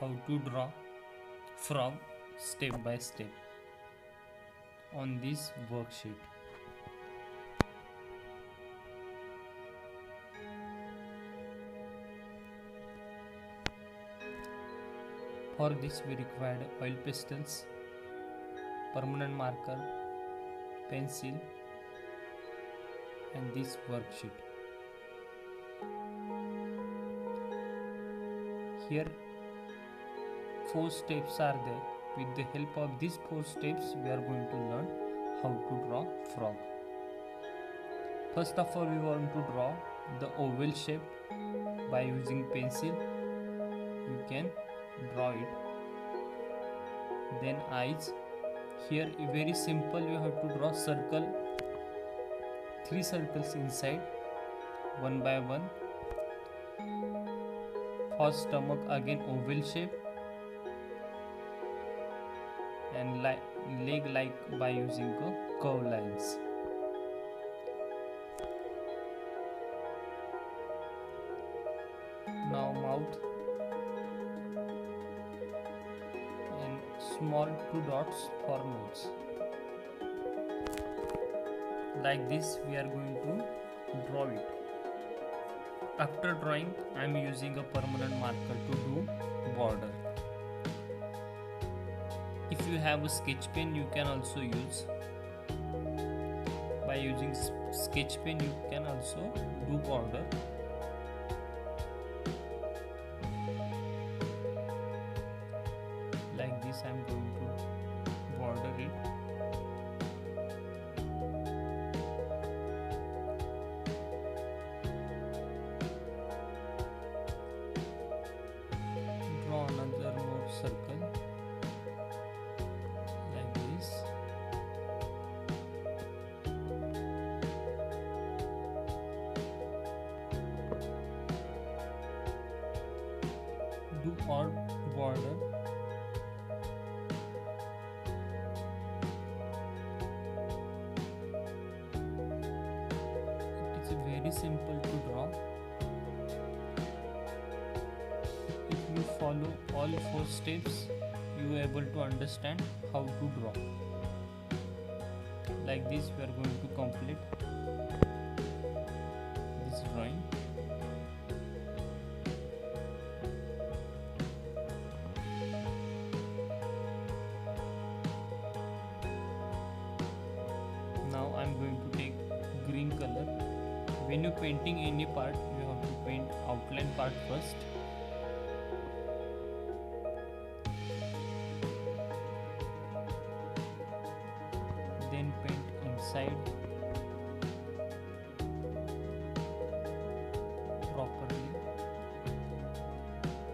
how to draw frog step by step on this worksheet. For this we required oil pastels, permanent marker, pencil and this worksheet. Here 4 steps are there. With the help of these 4 steps we are going to learn how to draw frog. First of all we want to draw the oval shape by using pencil. You can draw it. Then eyes. Here very simple, you have to draw circle, 3 circles inside, one by one. For stomach again oval shape, and leg like by using curve lines. Now mouth and small 2 dots for nose. Like this we are going to draw it. After drawing I am using a permanent marker to do border. If you have a sketch pen you can also use. By using sketch pen you can also do border. Like this I am going to border it. Draw another more circle like this. Do odd border. It is very simple to draw. If you follow all 4 steps, you are able to understand how to draw. Like this we are going to complete this drawing. Now I am going to take green color. When you painting any part, you have to paint outline part first. Then paint inside properly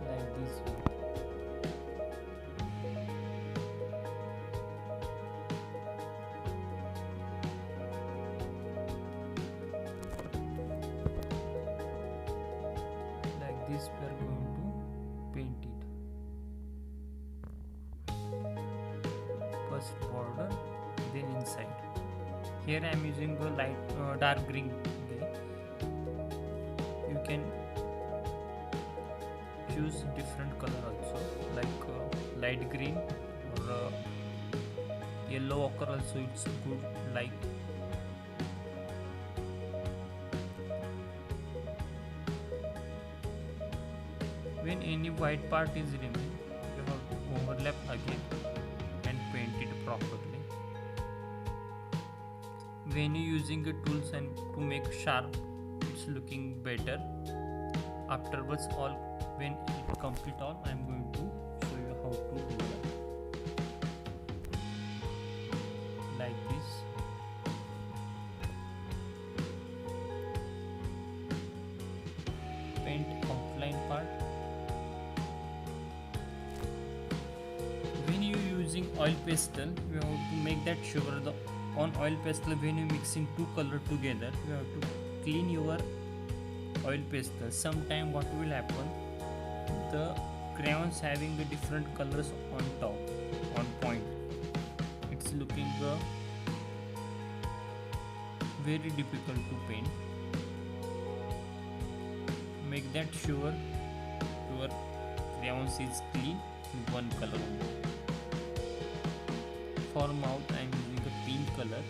like this way. Like this we are going to paint it. First border, then inside. Here I am using a light dark green. You can choose different color also, like light green or yellow ochre also it's good. Like when any white part is remaining, you have to overlap again and paint it properly. When you using the tools and to make sharp, it's looking better. Afterwards, when it complete all, I am going to show you how to do that. Like this. Paint outline part. When you using oil pastel, you have to make that sure the on oil pastel when you mixing 2 color together, you have to clean your oil pastel. Sometime what will happen, the crayons having the different colors on top, on point, it's looking very difficult to paint. Make that sure your crayons is clean with one color. For mouth I am using a pink color.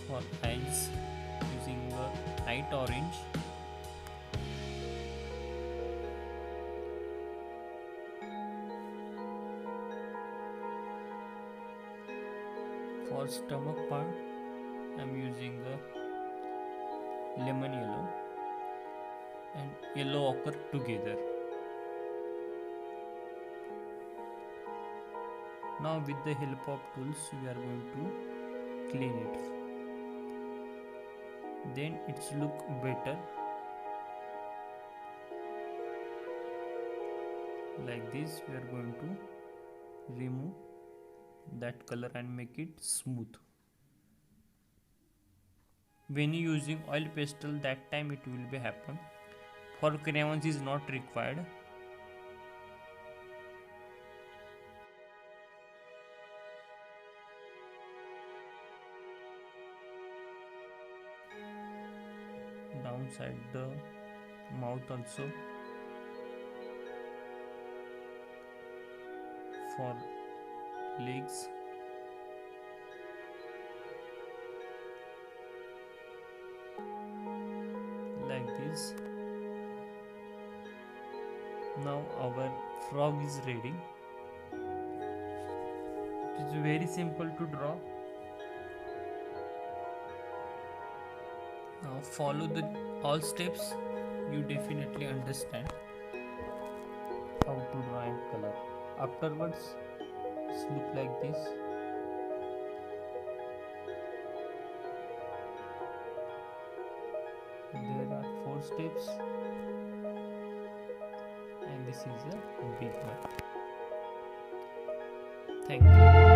For eyes using a light orange. For stomach part I am using a lemon yellow and yellow ochre together. Now with the help of tools we are going to clean it. Then it's look better. Like this we are going to remove that color and make it smooth. When you using oil pastel, that time it will be happen. For crayons is not required. Downside the mouth also. For legs. Like this. Now our frog is ready. It is very simple to draw. Now follow the all steps. You definitely understand how to draw and color. Afterwards, it's look like this. There are 4 steps, and this is a big one. Thank you.